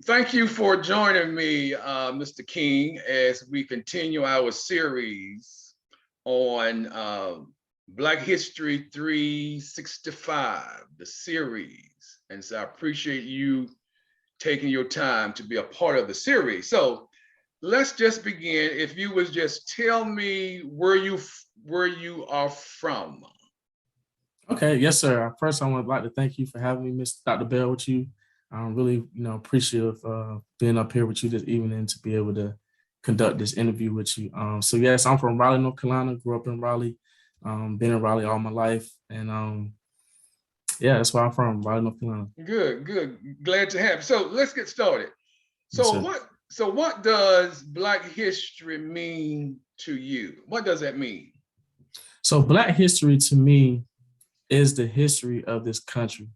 Thank you for joining me, Mr. King, as we continue our series on Black History 365, the series. And so I appreciate you taking your time to be a part of the series. So let's just begin. If you would just tell me where you are from. Okay, yes, sir. First, I would like to thank you for having me, Mr. Dr. Bell, with you. I'm really, appreciative of being up here with you this evening to be able to conduct this interview with you. So yes, I'm from Raleigh, North Carolina. Grew up in Raleigh. Been in Raleigh all my life, and yeah, that's where I'm from, Raleigh, North Carolina. Good. Glad to have you. So let's get started. So Yes, what does Black history mean to you? What does that mean? So Black history to me is the history of this country.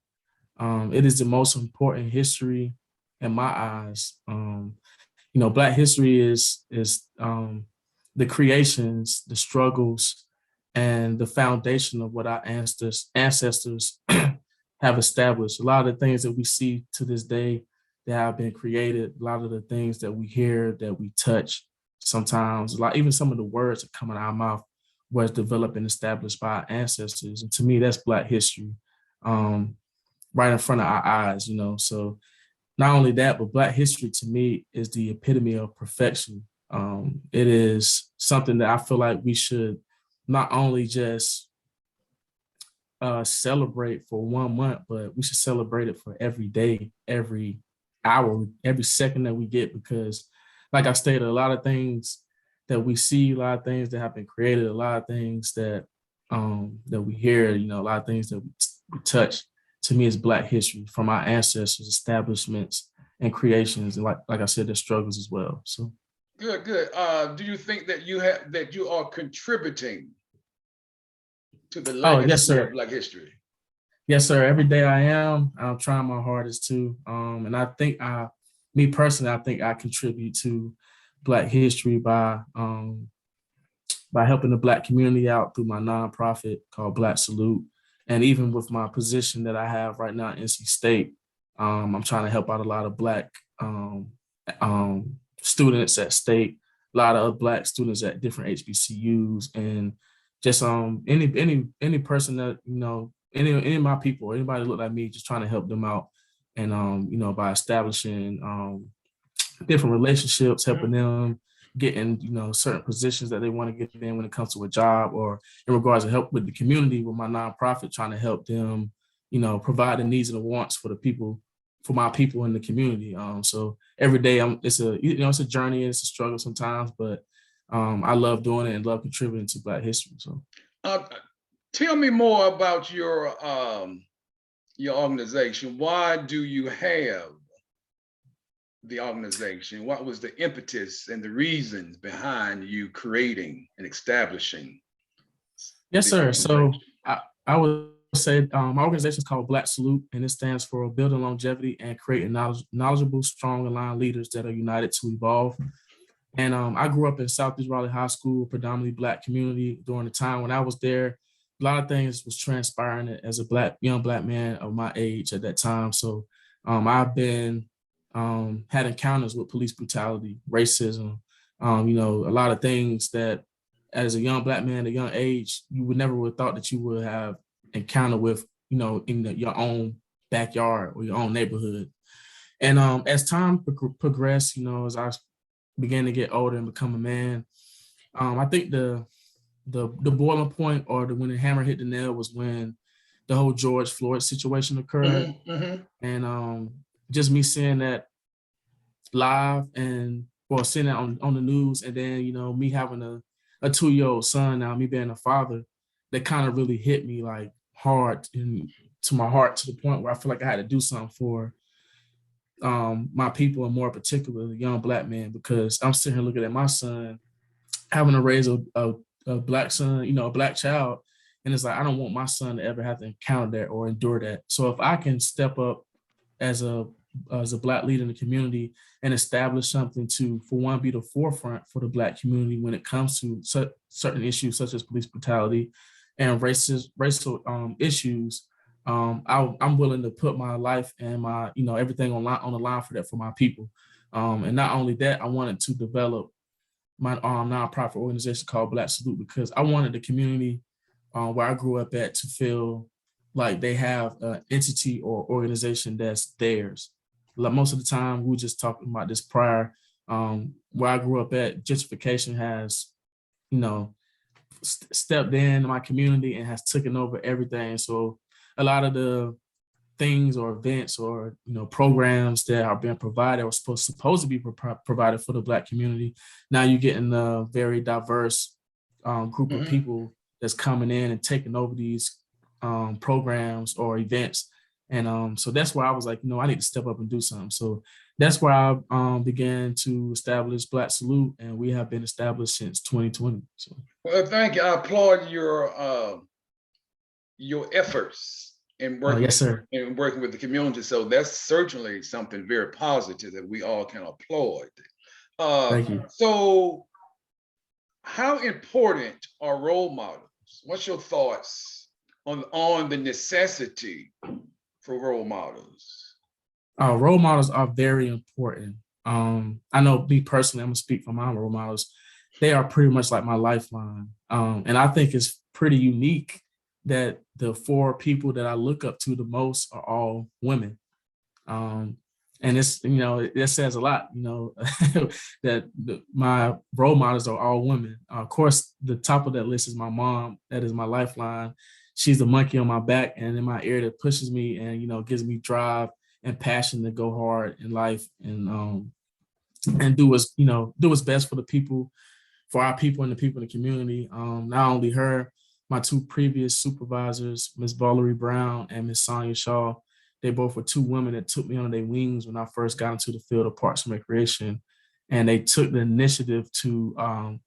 It is the most important history in my eyes. Black history is the creations, the struggles, and the foundation of what our ancestors have established. A lot of the things that we see to this day that have been created, a lot of the things that we hear, that we touch, sometimes, like even some of the words that come out of our mouth was developed and established by our ancestors. And to me, that's Black history, right in front of our eyes. So not only that, but Black history to me is the epitome of perfection. It is something that I feel like we should not only just celebrate for 1 month, but we should celebrate it for every day, every hour, every second that we get, because like I stated, a lot of things that we see, a lot of things that have been created, a lot of things that we hear, a lot of things that we touch, to me is Black history from our ancestors, establishments, and creations, and like I said, their struggles as well. So good. Do you think that you are contributing to the yes, legacy sir. of Black history? Yes, sir. Every day I am. I'm trying my hardest to. And I think me personally, I think I contribute to Black history by helping the Black community out through my nonprofit called Black Salute. And even with my position that I have right now at NC State, I'm trying to help out a lot of Black students at state, a lot of Black students at different HBCUs, and just any person that, any of my people, anybody that look like me, just trying to help them out. And, by establishing different relationships, helping them getting, certain positions that they want to get in when it comes to a job, or in regards to help with the community with my nonprofit, trying to help them, provide the needs and the wants for the people, for my people in the community. So every day it's a journey, and it's a struggle sometimes, but I love doing it and love contributing to Black history. So tell me more about your organization. Why do you have the organization? What was the impetus and the reasons behind you creating and establishing? Yes, sir. So I would say my organization is called Black Salute, and it stands for Building Longevity and Creating Knowledgeable, Strong, Aligned Leaders that are united to evolve. And I grew up in Southeast Raleigh High School, predominantly Black community. During the time when I was there, a lot of things was transpiring as a young Black man of my age at that time. So I've been had encounters with police brutality, racism, a lot of things that as a young Black man at a young age, you would never have thought that you would have encountered with, in your own backyard or your own neighborhood. And as time progressed, as I began to get older and become a man, I think the boiling point, or when the hammer hit the nail, was when the whole George Floyd situation occurred. Mm-hmm. And just me seeing that live, and seeing that on the news, and then me having a 2-year-old son now, me being a father, that kind of really hit me like hard to my heart, to the point where I feel like I had to do something for my people, and more particularly young Black men, because I'm sitting here looking at my son having to raise a Black son, a Black child, and it's like I don't want my son to ever have to encounter that or endure that. So if I can step up as a Black leader in the community and establish something to, for one, be the forefront for the Black community when it comes to certain issues such as police brutality and racial issues, I'm willing to put my life and my, everything on the line for that, for my people. And not only that, I wanted to develop my nonprofit organization called Black Salute because I wanted the community where I grew up at to feel like they have an entity or organization that's theirs. Like most of the time, we were just talking about this prior. Where I grew up at, gentrification has, you know, stepped in my community and has taken over everything. So a lot of the things or events or programs that are being provided or supposed to be provided for the Black community, now you're getting a very diverse group of people that's coming in and taking over these programs or events. And so that's where I was like, I need to step up and do something. So that's where I began to establish Black Salute, and we have been established since 2020. So, well, thank you. I applaud your efforts in working, yes, sir. in working with the community. So that's certainly something very positive that we all can applaud. Thank you. So, how important are role models? What's your thoughts on the necessity for role models? Role models are very important. I know me personally, I'm gonna speak for my role models. They are pretty much like my lifeline. And I think it's pretty unique that the four people that I look up to the most are all women. And it's, it says a lot, that my role models are all women. Of course, the top of that list is my mom. That is my lifeline. She's the monkey on my back and in my ear that pushes me and, gives me drive and passion to go hard in life and do what's best for the people, for our people and the people in the community. Not only her, my two previous supervisors, Ms. Valerie Brown and Ms. Sonia Shaw, they both were two women that took me under their wings when I first got into the field of Parks and Recreation. And they took the initiative to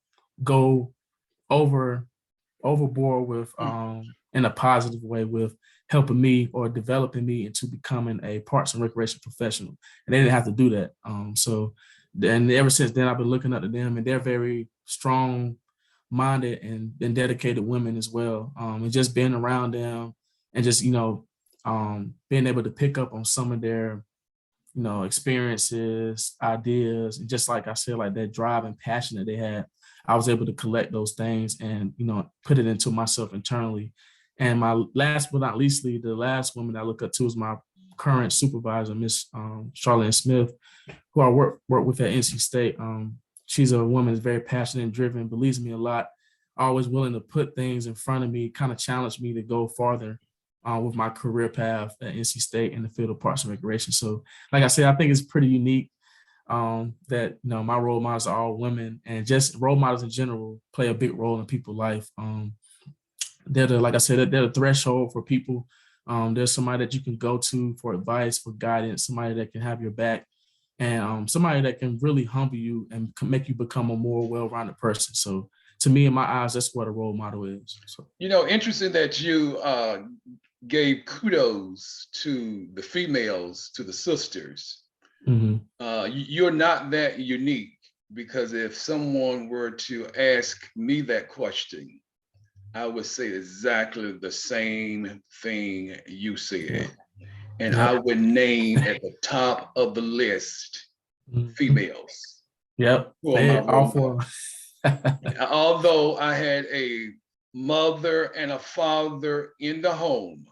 go overboard with, in a positive way, with helping me or developing me into becoming a Parks and Recreation professional. And they didn't have to do that. So then ever since then, I've been looking up to them, and they're very strong minded and dedicated women as well. And just being around them and just, being able to pick up on some of their, experiences, ideas, and just like I said, like that drive and passion that they had, I was able to collect those things and, put it into myself internally. And my last but not leastly, the last woman I look up to is my current supervisor, Miss Charlene Smith, who I work with at NC State. She's a woman that's very passionate and driven, believes in me a lot, always willing to put things in front of me, kind of challenge me to go farther with my career path at NC State in the field of Parks and Recreation. So, like I said, I think it's pretty unique that my role models are all women, and just role models in general play a big role in people's life. Like I said, they're the threshold for people. There's somebody that you can go to for advice, for guidance, somebody that can have your back, and somebody that can really humble you and can make you become a more well-rounded person. So to me, in my eyes, that's what a role model is. So, Interesting that you gave kudos to the females, to the sisters. You're not that unique, because if someone were to ask me that question, I would say exactly the same thing you said. And I would name at the top of the list females. Yep. Although I had a mother and a father in the home,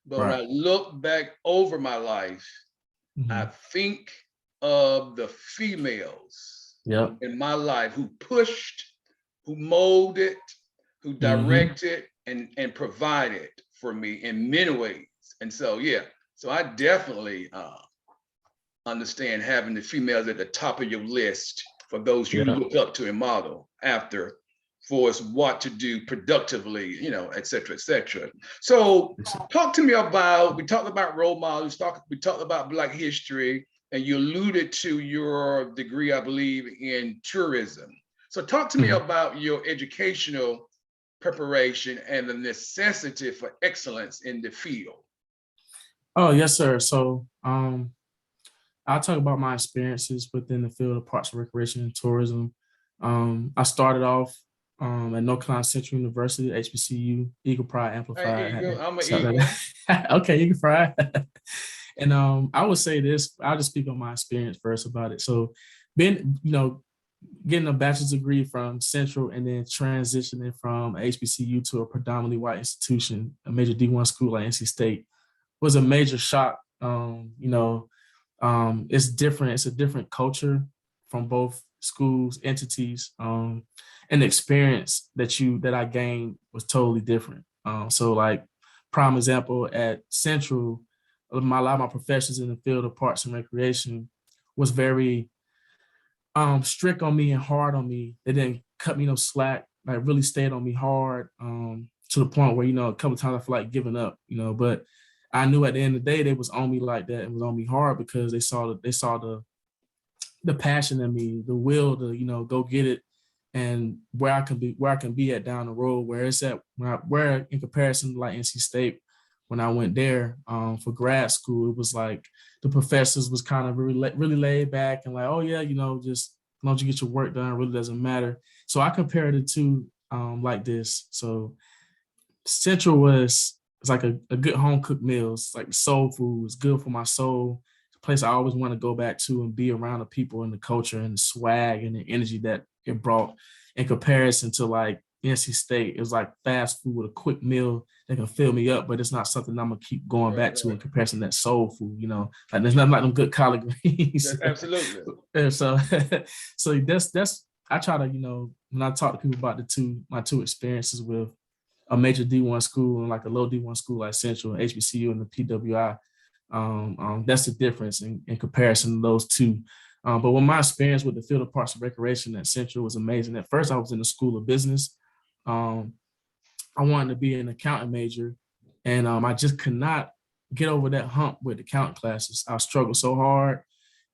but when I look back over my life, I think of the females in my life who pushed, who molded, who directed, and provided for me in many ways. And so, so I definitely understand having the females at the top of your list for those you look up to and model after, for us what to do productively, et cetera, et cetera. So talk to me about, we talked about role models, we talked about Black history, and you alluded to your degree, I believe, in tourism. So talk to me about your educational preparation and the necessity for excellence in the field. Oh, yes, sir. So I'll talk about my experiences within the field of Parks and Recreation and tourism. I started off at North Carolina Central University, HBCU, Eagle Pride Hey, Amplified. Had Eagle, to I'm an shout that Eagle. out. Okay, Eagle Pride. And I would say this, I'll just speak on my experience first about it. So being, getting a bachelor's degree from Central and then transitioning from HBCU to a predominantly white institution, a major D1 school like NC State, was a major shock. It's different. It's a different culture from both schools, entities, and the experience that I gained was totally different. So like prime example at Central, a lot of my professors in the field of parks and recreation was very strict on me and hard on me. They didn't cut me no slack, like really stayed on me hard, to the point where, a couple of times I feel like giving up, but I knew at the end of the day they was on me like that and was on me hard because they saw the passion in me, the will to, go get it, and where I can be at down the road, where it's at, where in comparison to like NC State, when I went there for grad school, it was like the professors was kind of really laid back and like, oh yeah, just as long as you get your work done, it really doesn't matter. So I compared it to like this. So Central it's like a good home cooked meal. It's like soul food. It's good for my soul. It's a place I always want to go back to and be around the people and the culture and the swag and the energy that it brought in comparison to like NC State. It was like fast food, a quick meal that can fill me up, but it's not something I'm gonna keep going back to in comparison to that soul food, Like there's nothing like them good collard greens. Yes, absolutely. And so that's I try to, when I talk to people about my two experiences with a major D1 school and like a low D1 school like Central, HBCU, and the PWI. That's the difference in comparison to those two. But when my experience with the field of parks and recreation at Central was amazing. At first, I was in the School of Business. I wanted to be an accounting major, and I just could not get over that hump with accounting classes. I struggled so hard.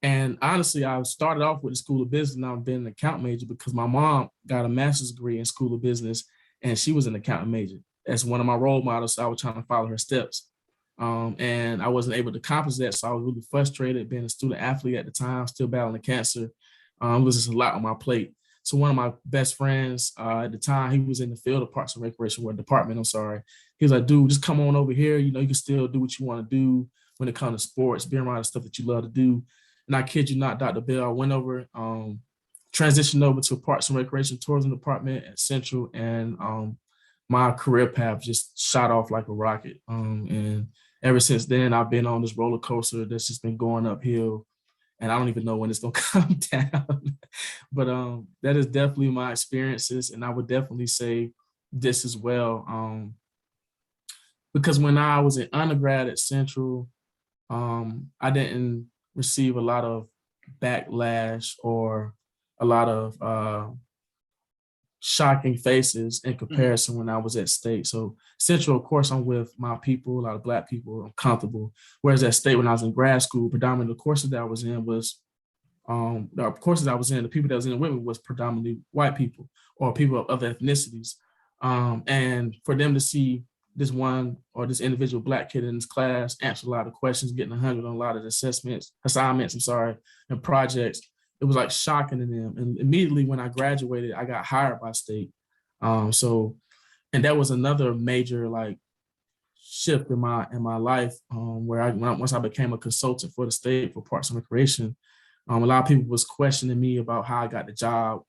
And honestly, I started off with the School of Business and I've been an account major because my mom got a master's degree in School of Business and she was an accountant major. That's one of my role models. So I was trying to follow her steps. And I wasn't able to accomplish that. So I was really frustrated being a student athlete at the time, still battling cancer. It was just a lot on my plate. So one of my best friends at the time, he was in the field of parks and recreation, or department, I'm sorry. He was like, dude, just come on over here. You can still do what you want to do when it comes to sports, being around the stuff that you love to do. And I kid you not, Dr. Bill, I went over, transitioned over to parks and recreation tourism department at Central, and my career path just shot off like a rocket. And ever since then, I've been on this roller coaster that's just been going uphill, and I don't even know when it's gonna come down. But that is definitely my experiences, and I would definitely say this as well. Because when I was in undergrad at Central, I didn't receive a lot of backlash or a lot of shocking faces in comparison when I was at State. So Central, of course, I'm with my people, a lot of Black people, I'm comfortable. Whereas at State, when I was in grad school, predominantly the courses that I was in was, the people that was in with me was predominantly white people or people of other ethnicities. And for them to see this one or this individual Black kid in this class answer a lot of questions, getting 100 on a lot of assignments, and projects, it was like shocking to them. And immediately when I graduated, I got hired by State. And that was another major like shift in my life, where once I became a consultant for the state for Parks and Recreation, a lot of people was questioning me about how I got the job.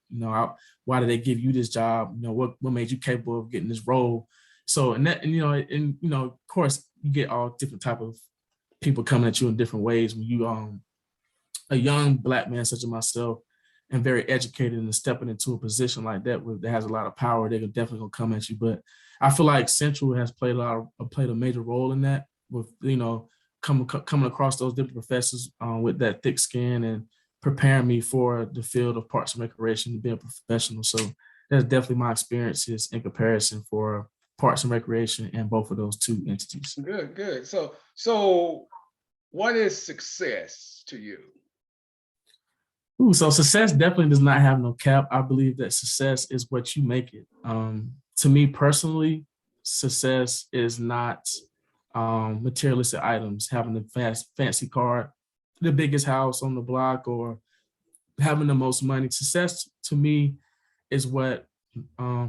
Why did they give you this job? What made you capable of getting this role? So of course, you get all different type of people coming at you in different ways when you a young Black man such as myself and very educated and stepping into a position like that that has a lot of power, they're definitely gonna come at you. But I feel like Central has played a major role in that with coming across those different professors with that thick skin and preparing me for the field of parks and recreation and being a professional. So that's definitely my experiences in comparison for parks and recreation and both of those two entities. Good. So what is success to you? So success definitely does not have no cap. I believe that success is what you make it. To me personally, success is not materialistic items, having the fancy car, the biggest house on the block, or having the most money. Success to me is what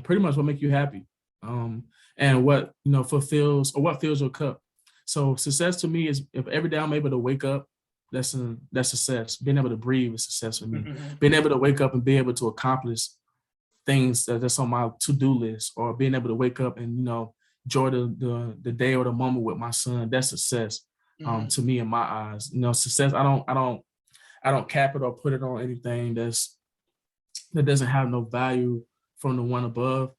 pretty much what make you happy, and what fulfills or what fills your cup. So success to me is if every day I'm able to wake up, that's success. Being able to breathe is success for me. Being able to wake up and be able to accomplish things that's on my to-do list, or being able to wake up and enjoy the day or the moment with my son, that's success. To me, in my eyes, success. I don't cap it or put it on anything that doesn't have no value from the one above.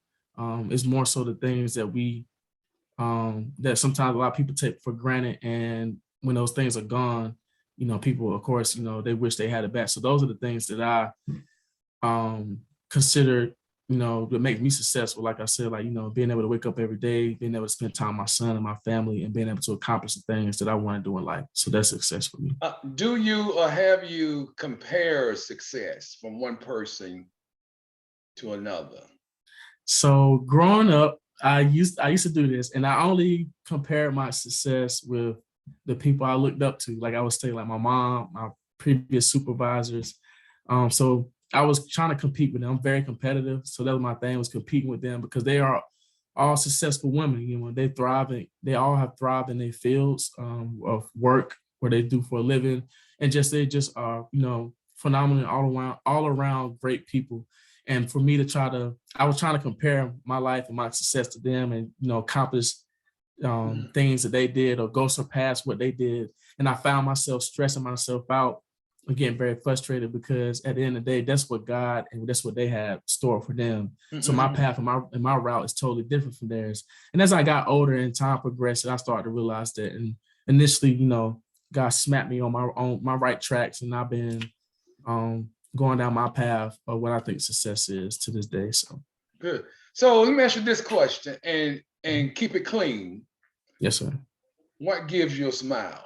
It's more so the things that we that sometimes a lot of people take for granted, and when those things are gone, people, of course, they wish they had it back. So those are the things that I consider, that make me successful. Like I said, like, being able to wake up every day, being able to spend time with my son and my family, and being able to accomplish the things that I want to do in life. So that's success for me. Do you or have you compared success from one person to another? So growing up, I used to do this, and I only compared my success with the people I looked up to. Like I would say, like my mom, my previous supervisors. So I was trying to compete with them. I'm very competitive, so that was my thing, was competing with them, because they are all successful women. They thrive. They all have thrived in their fields of work, where they do for a living, and they just are phenomenal, all around great people. And for me to I was trying to compare my life and my success to them, and accomplish things that they did or go surpass what they did. And I found myself stressing myself out and getting very frustrated, because at the end of the day, that's what God and that's what they had stored for them. So my path and my route is totally different from theirs. And as I got older and time progressed, I started to realize that. And initially, God smacked me on my right tracks, and I've been going down my path of what I think success is to this day. So good. So let me ask you this question, and keep it clean. Yes, sir. What gives you a smile?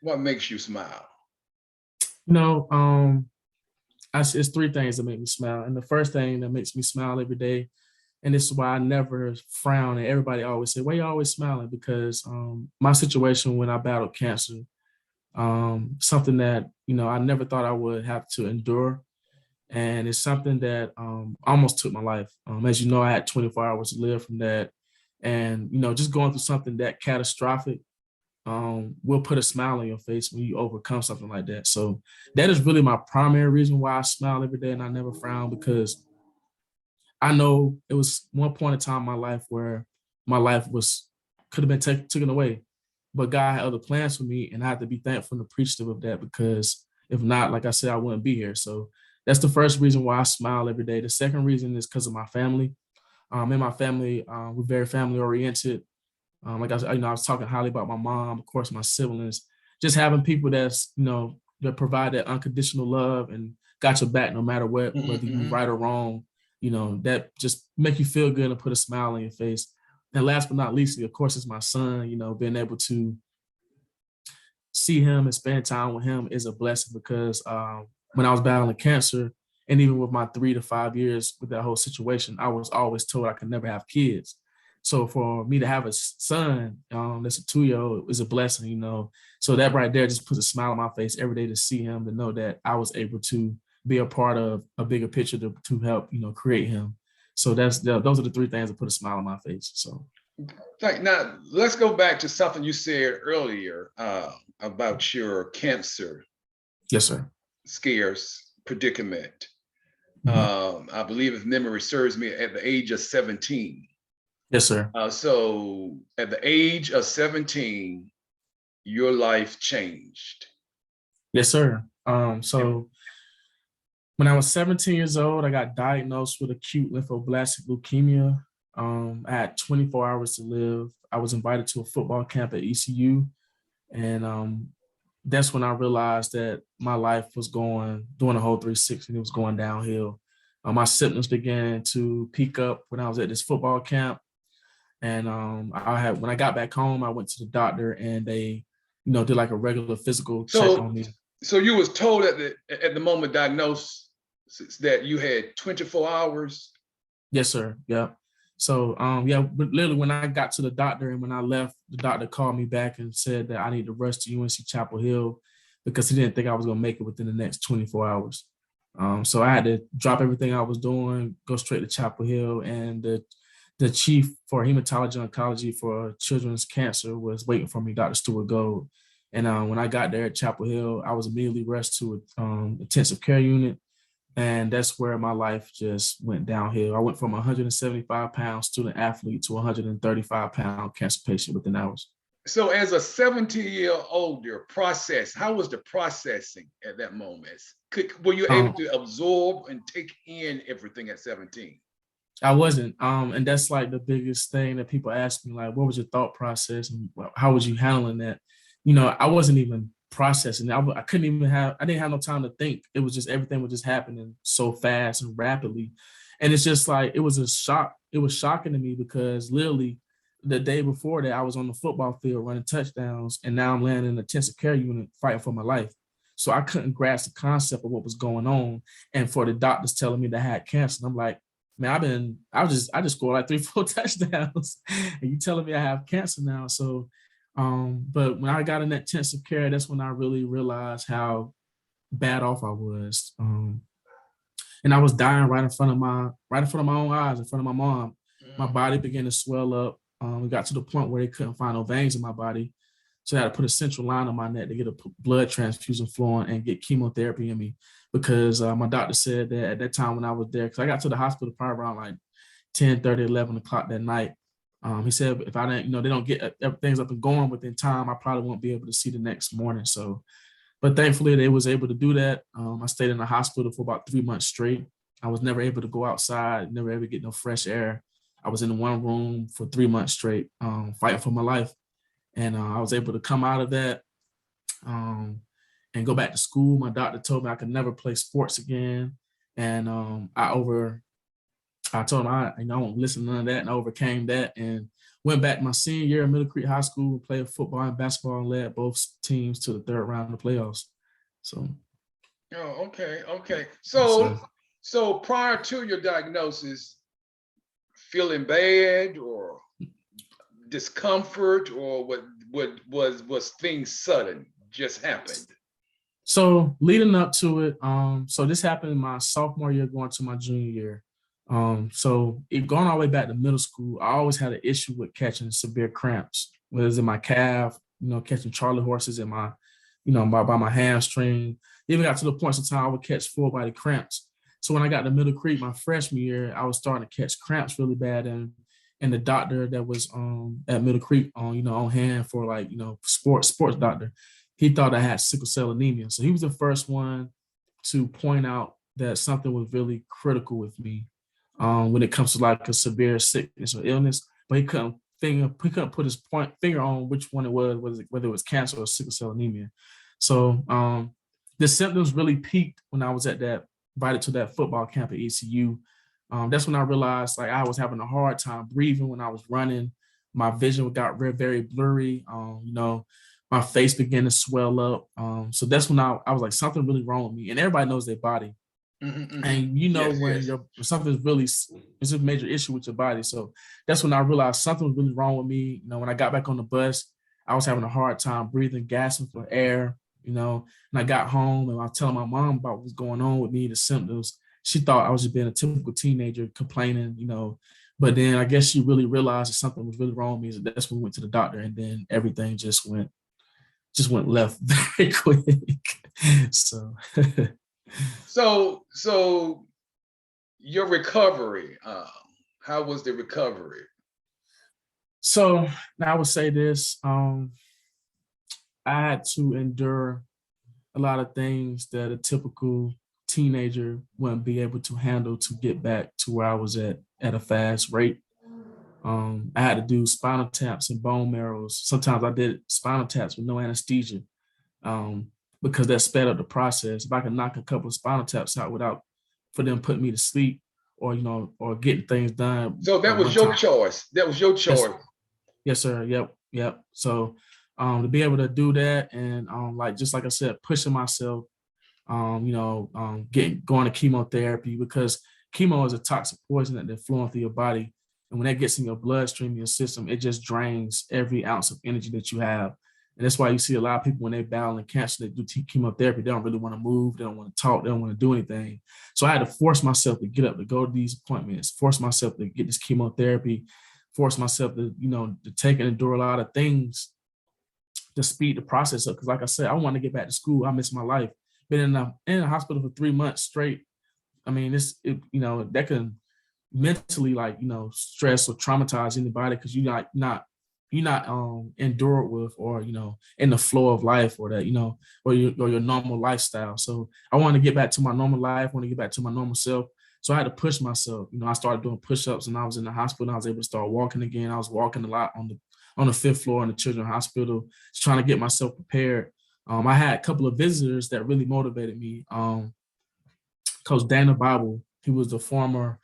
What makes you smile? It's three things that make me smile. And the first thing that makes me smile every day, and this is why I never frown, and everybody always say, why you always smiling? Because my situation when I battled cancer, something that, I never thought I would have to endure. And it's something that almost took my life. As you know, I had 24 hours to live from that. And, just going through something that catastrophic will put a smile on your face when you overcome something like that. So that is really my primary reason why I smile every day and I never frown, because I know it was one point in time in my life where my life could have been taken away, but God had other plans for me, and I have to be thankful and appreciative of that, because if not, like I said, I wouldn't be here. So that's the first reason why I smile every day. The second reason is because of my family. In my family, we're very family oriented. Like I was talking highly about my mom, of course, my siblings, just having people that provide that unconditional love and got your back no matter what, whether you're right or wrong, that just make you feel good and put a smile on your face. And last but not least, of course, is my son. Being able to see him and spend time with him is a blessing, because when I was battling cancer, and even with my 3 to 5 years with that whole situation, I was always told I could never have kids. So for me to have a son that's a 2-year-old is a blessing, So that right there just puts a smile on my face every day, to see him, to know that I was able to be a part of a bigger picture to help, create him. So those are the three things that put a smile on my face. So now let's go back to something you said earlier about your cancer. Yes, sir. Scarce predicament. I believe, if memory serves me, at the age of 17. Yes, sir. So at the age of 17, your life changed. Yes, sir. So when I was 17 years old, I got diagnosed with acute lymphoblastic leukemia. I had 24 hours to live. I was invited to a football camp at ECU. And that's when I realized that my life was doing a whole 360, and it was going downhill. My symptoms began to peak up when I was at this football camp. And when I got back home, I went to the doctor, and they, did like a regular physical check on me. So you was told at the moment diagnosis that you had 24 hours? Yes, sir. Yeah. So literally when I got to the doctor and when I left, the doctor called me back and said that I need to rush to UNC-Chapel Hill, because he didn't think I was gonna make it within the next 24 hours. So I had to drop everything I was doing, go straight to Chapel Hill, and the chief for hematology oncology for children's cancer was waiting for me, Dr. Stuart Gold. And when I got there at Chapel Hill, I was immediately rushed to an intensive care unit. And that's where my life just went downhill. I went from 175-pound student athlete to 135-pound cancer patient within hours. So as a 17-year-older process, how was the processing at that moment? Were you able to absorb and take in everything at 17? I wasn't. And that's like the biggest thing that people ask me, like, what was your thought process and how was you handling that? I wasn't even processing. I couldn't even I didn't have no time to think. It was just everything was just happening so fast and rapidly. And it's just like, it was a shock. It was shocking to me because literally the day before that, I was on the football field running touchdowns, and now I'm laying in the intensive care unit fighting for my life. So I couldn't grasp the concept of what was going on. And for the doctors telling me that I had cancer, and I'm like, man, I just scored like 3-4 touchdowns, and you telling me I have cancer now. So, but when I got in that intensive care, that's when I really realized how bad off I was. And I was dying right in front of my own eyes, in front of my mom. My body began to swell up. We got to the point where they couldn't find no veins in my body. So I had to put a central line on my neck to get a blood transfusion flowing and get chemotherapy in me, because my doctor said that at that time when I was there, because I got to the hospital probably around like 10:30, 11 o'clock that night. He said if I didn't, they don't get things up and going within time, I probably won't be able to see the next morning. So, but thankfully they was able to do that. I stayed in the hospital for about 3 months straight. I was never able to go outside, never able to get no fresh air. I was in one room for 3 months straight, fighting for my life. And I was able to come out of that and go back to school. My doctor told me I could never play sports again. And I told him I won't listen to none of that, and I overcame that and went back my senior year at Middle Creek High School, played football and basketball, and led both teams to the third round of the playoffs. So. Oh, okay. So So prior to your diagnosis, feeling bad or discomfort, or what was things sudden just happened? So leading up to it, so this happened in my sophomore year going to my junior year. So it going all the way back to middle school, I always had an issue with catching severe cramps, whether it's in my calf, catching Charlie horses in my, by my hamstring. Even got to the point sometimes I would catch full body cramps. So when I got to Middle Creek my freshman year, I was starting to catch cramps really bad, and the doctor that was at Middle Creek on hand for sports doctor, he thought I had sickle cell anemia. So he was the first one to point out that something was really critical with me when it comes to like a severe sickness or illness, but he couldn't put his finger on which one it was, whether it was cancer or sickle cell anemia. So the symptoms really peaked when I was invited to that football camp at ECU. That's when I realized like I was having a hard time breathing when I was running. My vision got very, very blurry. My face began to swell up. So that's when I was like, something really wrong with me. And everybody knows their body. Mm-hmm. And when something's really, it's a major issue with your body. So that's when I realized something was really wrong with me. When I got back on the bus, I was having a hard time breathing, gasping for air, and I got home and I was telling my mom about what was going on with me, the symptoms. She thought I was just being a typical teenager complaining, but then I guess she really realized that something was really wrong with me. So that's when we went to the doctor, and then everything just went left very quick. So So your recovery, how was the recovery? So now I would say this, I had to endure a lot of things that a typical teenager wouldn't be able to handle to get back to where I was at a fast rate. I had to do spinal taps and bone marrows. Sometimes I did spinal taps with no anesthesia because that sped up the process. If I could knock a couple of spinal taps out without for them putting me to sleep or getting things done. So that was your choice. That was your choice. Yes, sir. Yep. So to be able to do that and just like I said, pushing myself, going to chemotherapy, because chemo is a toxic poison that's flowing through your body. And when that gets in your bloodstream, your system, it just drains every ounce of energy that you have. And that's why you see a lot of people when they battling cancer, they do chemotherapy, they don't really want to move, they don't want to talk, they don't want to do anything. So I had to force myself to get up, to go to these appointments, force myself to get this chemotherapy, force myself to, to take and endure a lot of things to speed the process up. Because like I said, I want to get back to school. I miss my life. Been in the hospital for 3 months straight. I mean, that can mentally stress or traumatize anybody because you're not endured with or in the flow of life or that or your normal lifestyle. So I want to get back to my normal life, want to get back to my normal self. So I had to push myself. I started doing push-ups and I was in the hospital. I was able to start walking again. I was walking a lot on the fifth floor in the children's hospital, just trying to get myself prepared. I had a couple of visitors that really motivated me. Coach Dana Bible, he was the former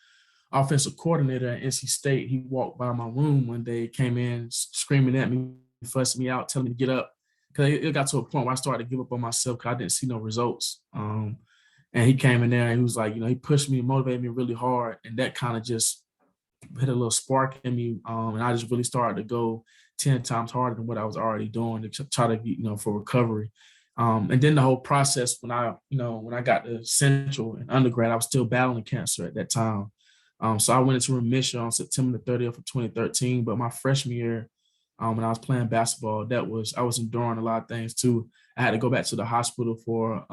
offensive coordinator at NC State. He walked by my room one day, came in screaming at me, fussing me out, telling me to get up. Because it got to a point where I started to give up on myself because I didn't see no results. And he came in there and he was like, he pushed me, motivated me really hard. And that kind of just hit a little spark in me. And I just really started to go 10 times harder than what I was already doing to try to get, for recovery. And then the whole process when I got to Central and undergrad, I was still battling cancer at that time. So I went into remission on September the 30th of 2013. But my freshman year, when I was playing basketball, I was enduring a lot of things too. I had to go back to the hospital for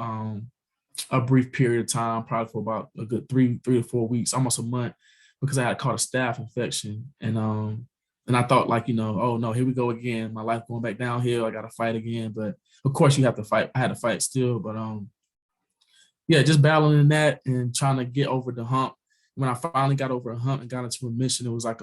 a brief period of time, probably for about a good three to 4 weeks, almost a month, because I had caught a staph infection. And I thought oh no, here we go again. My life going back downhill. I got to fight again. But of course you have to fight. I had to fight still. But yeah, just battling that and trying to get over the hump. When I finally got over a hump and got into remission, it was like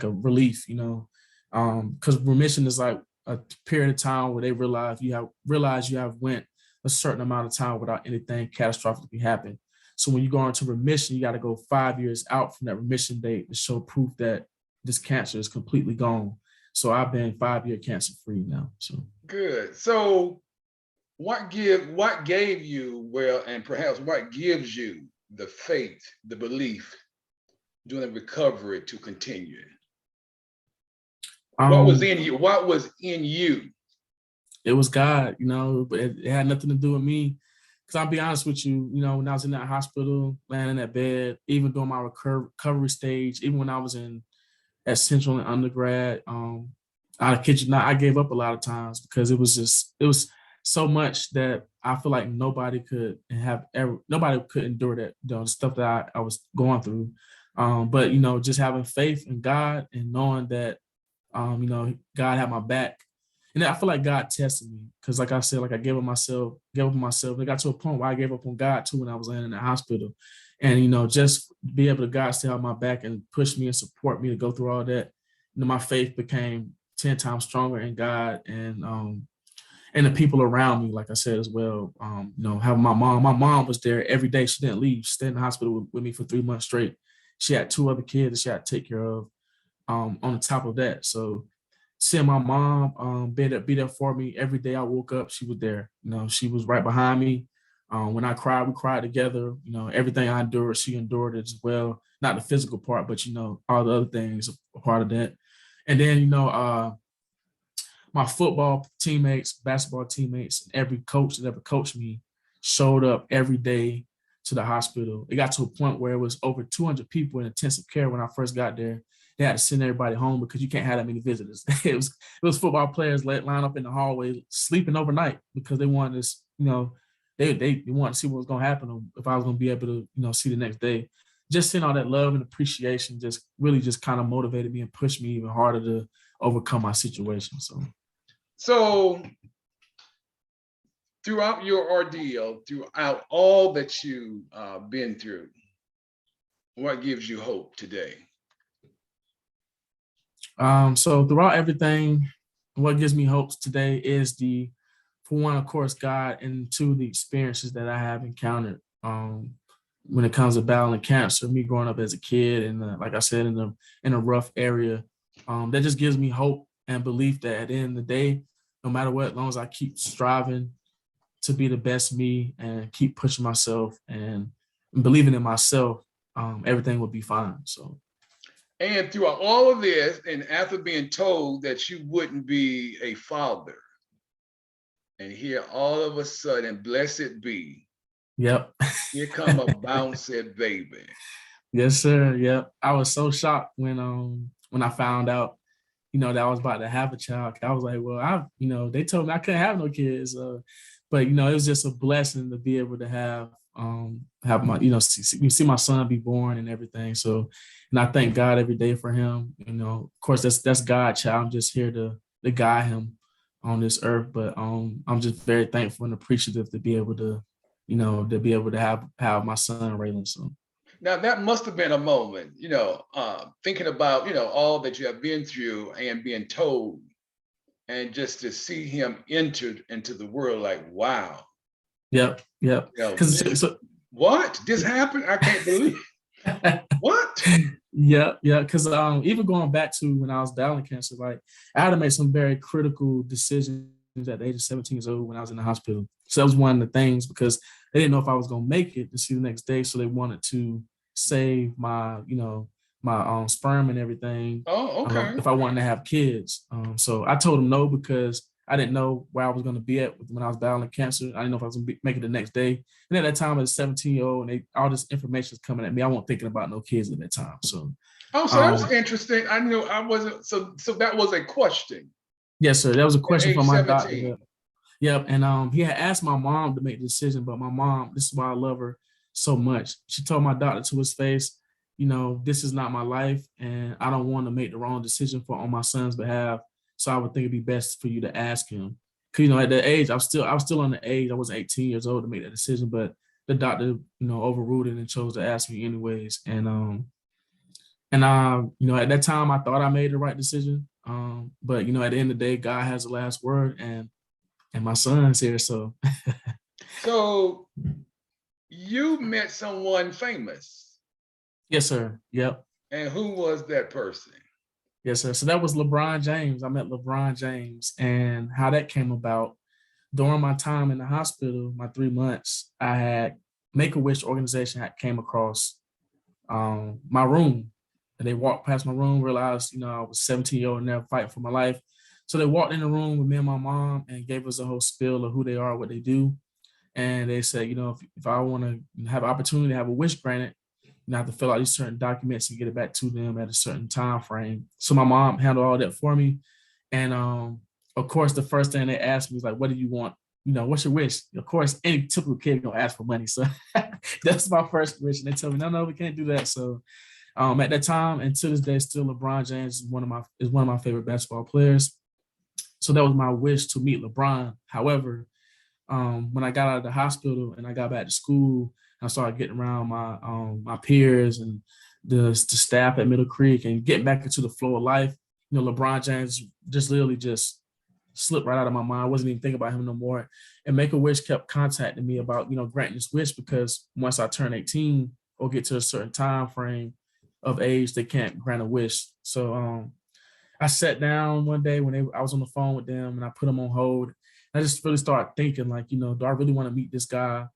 a relief, because remission is like a period of time where they realize you have went a certain amount of time without anything catastrophically happen. So when you go into remission, you got to go 5 years out from that remission date to show proof that this cancer is completely gone. So I've been 5-year cancer free now. So good. So what gave you, and perhaps what gives you the faith, the belief during the recovery to continue? What was in you? What was in you? It was God, but it had nothing to do with me. Because I'll be honest with you, when I was in that hospital, laying in that bed, even during my recovery stage, even when I was at Central and undergrad, I kid you not, I gave up a lot of times because it was so much that I feel like nobody could endure that, the stuff that I was going through. But just having faith in God and knowing that, God had my back. And I feel like God tested me because, like I said, like I gave up on myself. It got to a point where I gave up on God too when I was laying in the hospital. And, just be able to God stay on my back and push me and support me to go through all that. My faith became 10 times stronger in God and the people around me, like I said as well. Having my mom was there every day. She didn't leave. She stayed in the hospital with me for 3 months straight. She had 2 other kids that she had to take care of on the top of that. So seeing my mom be there for me every day I woke up, she was there. She was right behind me. When I cried, we cried together. Everything I endured, she endured it as well. Not the physical part, but all the other things a part of that. And then my football teammates, basketball teammates, every coach that ever coached me showed up every day to the hospital. It got to a point where it was over 200 people in intensive care when I first got there. They had to send everybody home because you can't have that many visitors. It was football players line up in the hallway sleeping overnight because they wanted to, they wanted to see what was going to happen if I was going to be able to, see the next day. Just seeing all that love and appreciation just really just kind of motivated me and pushed me even harder to overcome my situation. So throughout your ordeal, throughout all that you've been through, what gives you hope today? So throughout everything, what gives me hope today is for one, of course, God, and two, the experiences that I have encountered when it comes to battling cancer. Me growing up as a kid and like I said, in a rough area, that just gives me hope and belief that at the end of the day, no matter what, as long as I keep striving to be the best me and keep pushing myself and believing in myself, everything will be fine. So. And throughout all of this, and after being told that you wouldn't be a father, And here all of a sudden, blessed be, Yep. here come a bouncy baby. Yes, sir. Yep. I was so shocked when I found out, that I was about to have a child. I was like, well, they told me I couldn't have no kids. But it was just a blessing to be able to have my, see my son be born and everything. So, and I thank God every day for him. Of course that's God's child. I'm just here to guide him on this earth. But I'm just very thankful and appreciative to be able to have my son Raylan. So Now that must have been a moment, thinking about, all that you have been through and being told, and just to see him entered into the world, like, wow, yep. this, what? This happened? I can't believe. What? Yeah. Because even going back to when I was battling cancer, like I had to make some very critical decisions at the age of 17 years old when I was in the hospital. So that was one of the things, because they didn't know if I was gonna make it to see the next day. So they wanted to save my sperm and everything. Oh, okay. If I wanted to have kids. So I told them no, because I didn't know where I was going to be at when I was battling cancer. I didn't know if I was going to make it the next day. And at that time, I was 17-year-old, and all this information was coming at me. I wasn't thinking about no kids at that time. So, Oh, so that was interesting. I knew I wasn't. So that was a question yes, sir. That was a at question age from my 17. doctor. Yep. And he had asked my mom to make the decision, but my mom, this is why I love her so much. She told my doctor to his face, this is not my life, and I don't want to make the wrong decision on my son's behalf. So I would think it'd be best for you to ask him. Cause at that age, I was still on the age. I was 18 years old to make that decision, but the doctor, overruled it and chose to ask me anyways. And at that time I thought I made the right decision. But at the end of the day, God has the last word, and my son's here. So So you met someone famous. yes, sir. Yep. And who was that person? Yes, sir. So that was LeBron James. I met LeBron James, and how that came about during my time in the hospital, my 3 months, I had Make-A-Wish organization came across my room, and they walked past my room, realized, I was 17-year-old and there fighting for my life. So they walked in the room with me and my mom and gave us a whole spiel of who they are, what they do. And they said, if I want to have an opportunity to have a wish granted, I have to fill out these certain documents and get it back to them at a certain time frame. So my mom handled all that for me. And of course, the first thing they asked me was like, what do you want? What's your wish? Of course, any typical kid gonna ask for money. So that's my first wish. And they told me, no, we can't do that. So at that time, and to this day, still LeBron James is one of my favorite basketball players. So that was my wish, to meet LeBron. However, when I got out of the hospital and I got back to school, I started getting around my peers and the staff at Middle Creek and getting back into the flow of life. LeBron James just literally just slipped right out of my mind. I wasn't even thinking about him no more. And Make-A-Wish kept contacting me about, granting this wish, because once I turn 18 or get to a certain time frame of age, they can't grant a wish. So I sat down one day when I was on the phone with them, and I put them on hold. I just really started thinking, like, do I really want to meet this guy?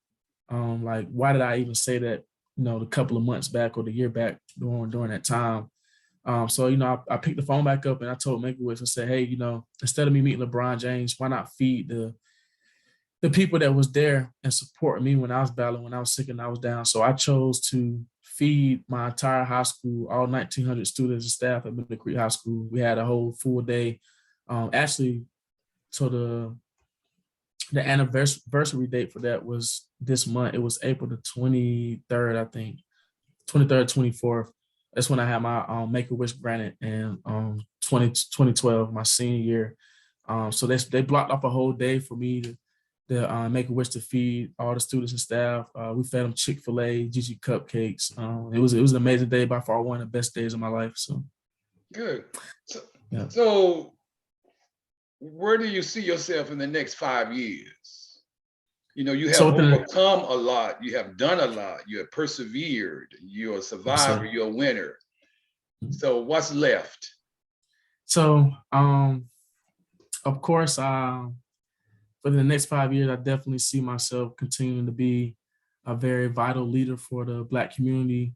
Like, why did I even say that, a couple of months back or the year back during that time? So, I picked the phone back up and I told Make-A-Wish and said, hey, instead of me meeting LeBron James, why not feed the people that was there and support me when I was battling, when I was sick and I was down. So I chose to feed my entire high school, all 1,900 students and staff at Middle Creek High School. We had a whole full day. Actually, so the anniversary date for that was this month. It was April the 23rd, I think, 23rd, 24th. That's when I had my Make-A-Wish granted in 2012, my senior year. So they blocked off a whole day for me to Make-A-Wish to feed all the students and staff. We fed them Chick-fil-A, GG cupcakes. It was an amazing day, by far one of the best days of my life. So Good. So, yeah. so where do you see yourself in the next 5 years? You have overcome a lot. You have done a lot. You have persevered. You're a survivor. Yes, you're a winner. So what's left? So, of course, for the next 5 years, I definitely see myself continuing to be a very vital leader for the Black community,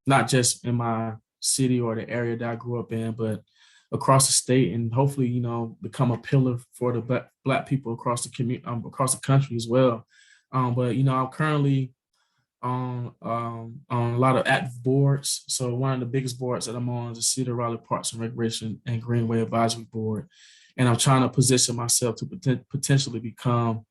not just in my city or the area that I grew up in, but across the state, and hopefully, become a pillar for the black people across the community, across the country as well. But I'm currently on a lot of active boards. So one of the biggest boards that I'm on is the City of Raleigh Parks and Recreation and Greenway Advisory Board. And I'm trying to position myself to potentially become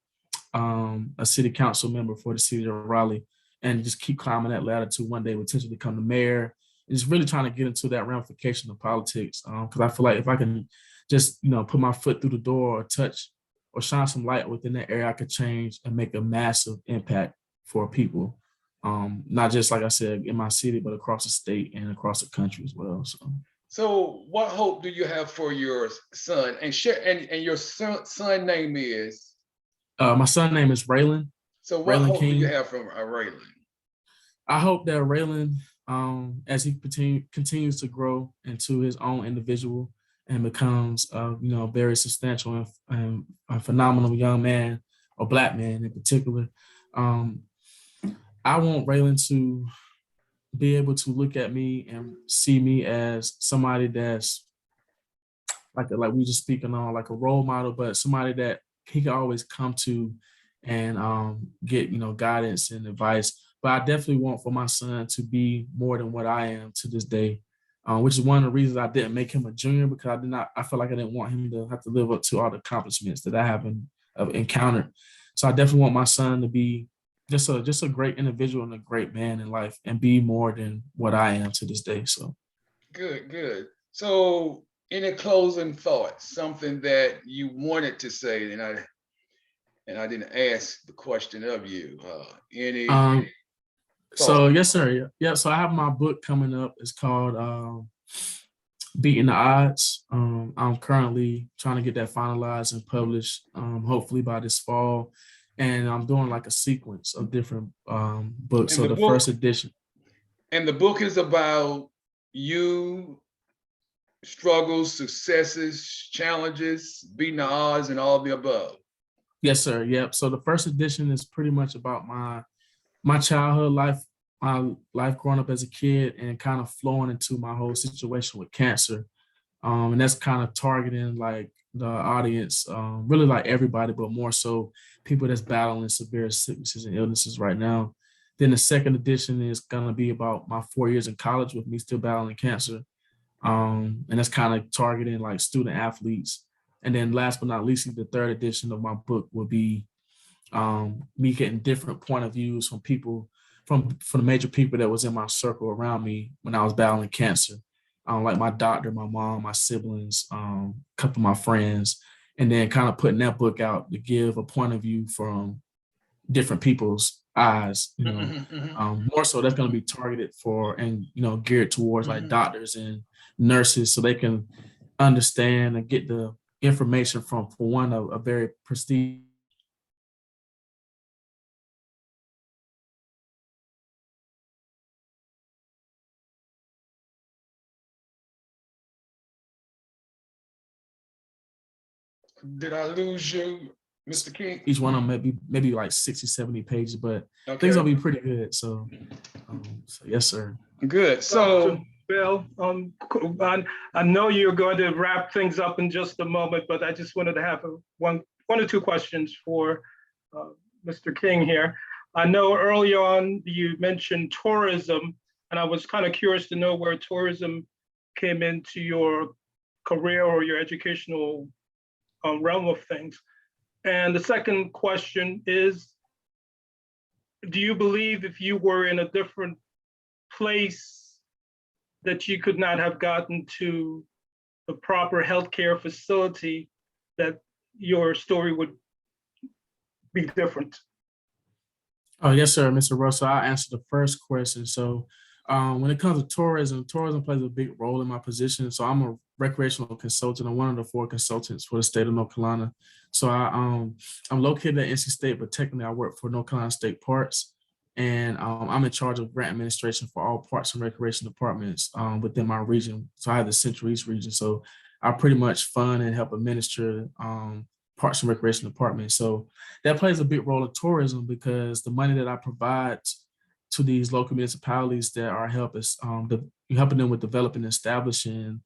a city council member for the city of Raleigh, and just keep climbing that ladder to one day potentially become the mayor. And just really trying to get into that ramification of politics. Because I feel like if I can just, put my foot through the door or touch or shine some light within that area, I could change and make a massive impact for people. Not just, like I said, in my city, but across the state and across the country as well. So what hope do you have for your son? And share, and your son name is? My son's name is Raylan. So what Raylan hope King. do you have from Raylan? I hope that Raylan, as he continues to grow into his own individual and becomes, a very substantial and a phenomenal young man, or black man in particular, I want Raylan to be able to look at me and see me as somebody that's like we just speaking on, like a role model, but somebody that he can always come to and get guidance and advice. But I definitely want for my son to be more than what I am to this day, which is one of the reasons I didn't make him a junior, because I felt like I didn't want him to have to live up to all the accomplishments that I have encountered. So I definitely want my son to be just a great individual and a great man in life, and be more than what I am to this day. So good. So any closing thoughts, something that you wanted to say, and I didn't ask the question of you. Any so yes, sir. Yeah. So I have my book coming up. It's called Beating the Odds. I'm currently trying to get that finalized and published, hopefully by this fall. And I'm doing like a sequence of different books. So the first edition. And the book is about you, struggles, successes, challenges, beating the odds, and all the above. Yes, sir. Yep. So the first edition is pretty much about my childhood life, my life growing up as a kid, and kind of flowing into my whole situation with cancer. And that's kind of targeting like the audience, really like everybody, but more so people that's battling severe sicknesses and illnesses right now. Then the second edition is going to be about my 4 years in college with me still battling cancer. And that's kind of targeting like student athletes. And then last but not least, the third edition of my book will be me getting different point of views from people, from the major people that was in my circle around me when I was battling cancer. Like my doctor, my mom, my siblings, a couple of my friends, and then kind of putting that book out to give a point of view from different people's eyes, more so that's going to be targeted for and, geared towards like doctors and nurses, so they can understand and get the information from, for one, a very prestigious. Did I lose you, Mr. King? Each one of them maybe like 60, 70 pages, but things will be pretty good. So yes, sir. Good. So Bill, I know you're going to wrap things up in just a moment, but I just wanted to have one or two questions for Mr. King here. I know early on you mentioned tourism, and I was kind of curious to know where tourism came into your career or your educational realm of things. And the second question is, do you believe if you were in a different place that you could not have gotten to the proper healthcare facility, that your story would be different? Oh, yes, sir, Mr. Russell. I'll answer the first question. So when it comes to tourism plays a big role in my position. So I'm a recreational consultant. I'm one of the 4 consultants for the state of North Carolina. So I'm located at NC State, but technically I work for North Carolina State Parks. And I'm in charge of grant administration for all parks and recreation departments within my region. So I have the Central East region. So I pretty much fund and help administer parks and recreation departments. So that plays a big role in tourism, because the money that I provide to these local municipalities that are helping them with developing and establishing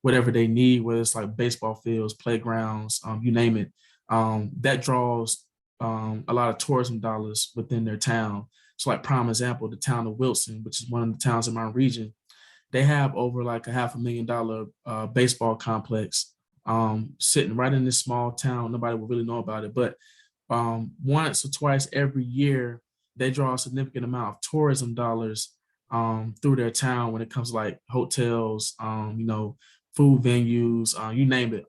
whatever they need, whether it's like baseball fields, playgrounds, you name it. That draws a lot of tourism dollars within their town. So like prime example, the town of Wilson, which is one of the towns in my region, they have over like a $500,000 baseball complex sitting right in this small town. Nobody will really know about it, but once or twice every year, they draw a significant amount of tourism dollars through their town when it comes to like hotels, food venues, you name it.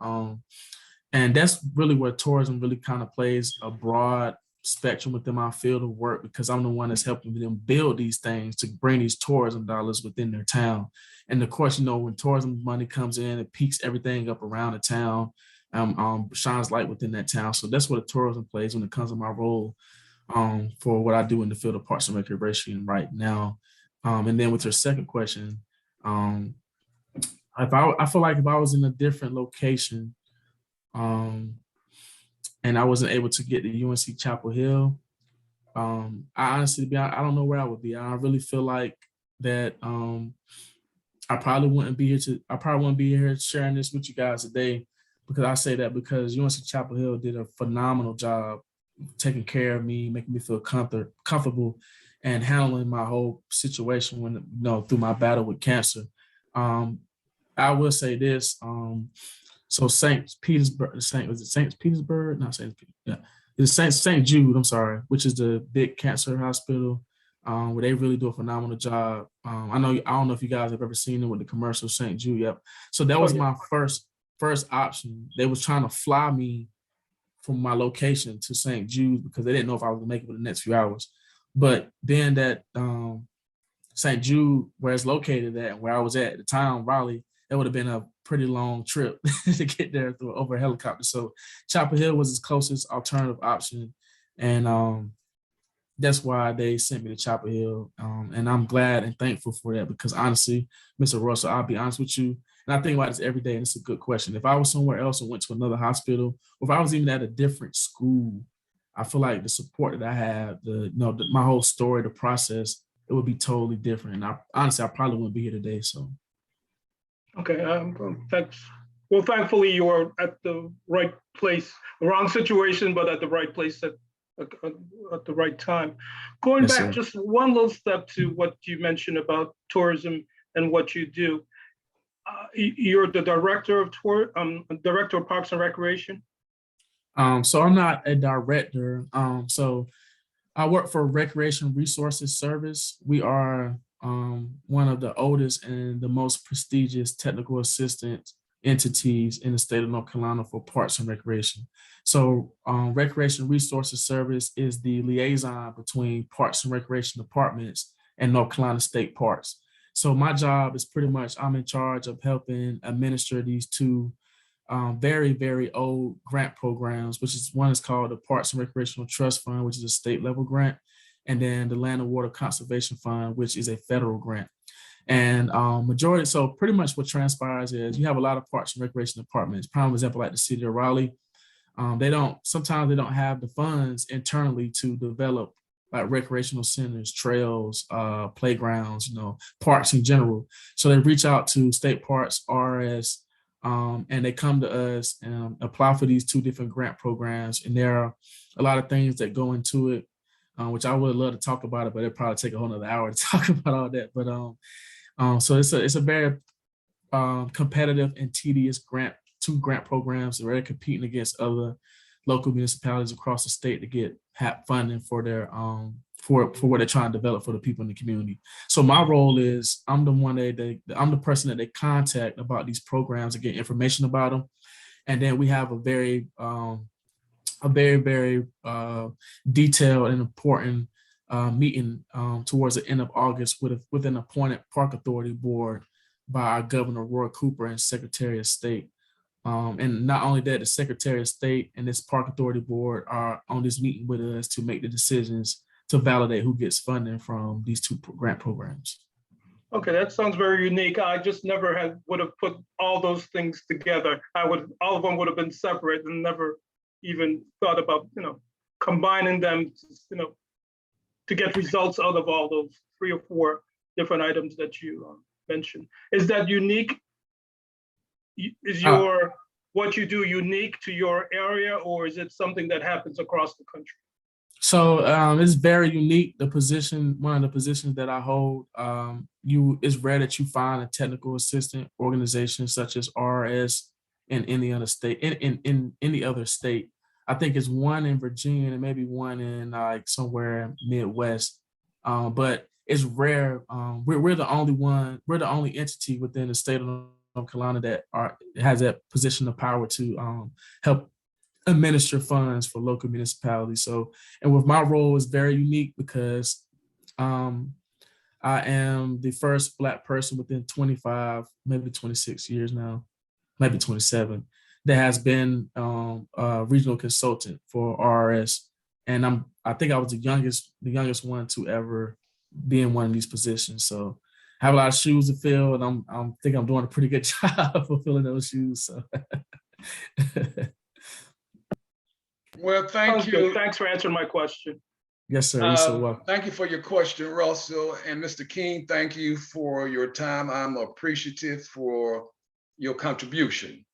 And that's really where tourism really kind of plays a broad spectrum within my field of work, because I'm the one that's helping them build these things to bring these tourism dollars within their town. And of course, when tourism money comes in, it peaks everything up around the town, shines light within that town. So that's what the tourism plays when it comes to my role for what I do in the field of parks and recreation right now. And then with your second question, I feel like if I was in a different location, and I wasn't able to get to UNC-Chapel Hill, I honestly, I don't know where I would be. I really feel like that I probably wouldn't be here sharing this with you guys today, because I say that because UNC-Chapel Hill did a phenomenal job taking care of me, making me feel comfortable, and handling my whole situation when through my battle with cancer. I will say this. So St. Petersburg, was it St. Petersburg? Not St. Yeah, it's St. Jude. I'm sorry, which is the big cancer hospital, where they really do a phenomenal job. I don't know if you guys have ever seen it with the commercial St. Jude. Yep. So that was my first option. They was trying to fly me from my location to St. Jude because they didn't know if I was gonna make it for the next few hours. But then that St. Jude, where it's located at, where I was at the time, Raleigh, it would have been a pretty long trip to get there over a helicopter. So Chapel Hill was his closest alternative option. And that's why they sent me to Chapel Hill. And I'm glad and thankful for that, because honestly, Mr. Russell, I'll be honest with you, and I think about this every day, and it's a good question. If I was somewhere else and went to another hospital, or if I was even at a different school, I feel like the support that I have, my whole story, the process, it would be totally different. And honestly, I probably wouldn't be here today. So. Okay, thanks. Well, thankfully you are at the right place, the wrong situation, but at the right place at the right time. Going Yes, back sir. just one little step to what you mentioned about tourism and what you do. You're the director of director of Parks and Recreation. So I'm not a director. So I work for Recreation Resources Service. We are one of the oldest and the most prestigious technical assistance entities in the state of North Carolina for parks and recreation. So Recreation Resources Service is the liaison between parks and recreation departments and North Carolina state parks. So my job is pretty much, I'm in charge of helping administer these two very, very old grant programs, which is one is called the Parks and Recreational Trust Fund, which is a state level grant, and then the Land and Water Conservation Fund, which is a federal grant. And so pretty much what transpires is you have a lot of parks and recreation departments. Prime example, like the city of Raleigh, sometimes they don't have the funds internally to develop like recreational centers, trails, playgrounds, parks in general. So they reach out to state parks, RS, and they come to us and apply for these two different grant programs. And there are a lot of things that go into it, which I would love to talk about it, but it'd probably take a whole nother hour to talk about all that. But so it's a very competitive and tedious two grant programs. They're competing against other local municipalities across the state to get funding for their for what they're trying to develop for the people in the community. So my role is I'm the person that they contact about these programs and get information about them. And then we have a very very detailed and important meeting towards the end of August with an appointed Park Authority board by our Governor Roy Cooper and Secretary of State. And not only that, the Secretary of State and this Park Authority board are on this meeting with us to make the decisions to validate who gets funding from these two grant programs. Okay, that sounds very unique. I just never would have put all those things together. All of them would have been separate and never even thought about, combining them, to get results out of all those 3 or 4 different items that you mentioned. Is that unique is Uh, what you do unique to your area, or is it something that happens across the country? So it's very unique. One of the positions that I hold, it's rare that you find a technical assistant organization such as RS in any other state. In any other state, I think it's one in Virginia and maybe one in like somewhere Midwest. But it's rare. We're the only one. We're the only entity within the state of North Carolina that has that position of power to help administer funds for local municipalities. So, and with my role is very unique because I am the first Black person within 25, maybe 26 years now, maybe 27, that has been a regional consultant for RRS. And I think I was the youngest one to ever be in one of these positions. So I have a lot of shoes to fill, and I think I'm doing a pretty good job of filling those shoes. So. Well, thank Sounds good. you. Thanks for answering my question. Yes, sir. You're so welcome. Thank you for your question, Russell. And Mr. King, thank you for your time. I'm appreciative for your contribution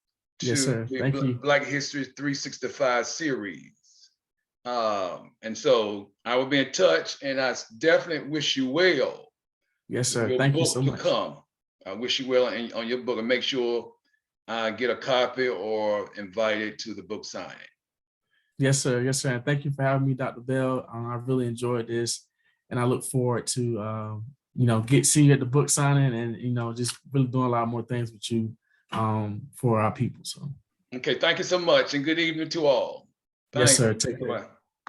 Yes, to sir. the Thank you. Black History 365 series. And so I will be in touch, and I definitely wish you well. Yes, sir. Your Thank you book so to much. come. I wish you well on your book, and make sure I get a copy or invite it to the book signing. Yes, sir. Yes, sir. And thank you for having me, Dr. Bell. I really enjoyed this, and I look forward to seeing you at the book signing, and just really doing a lot more things with you for our people. So. Okay, thank you so much, and good evening to all. Yes, Thank sir. you. Take care. Bye-bye.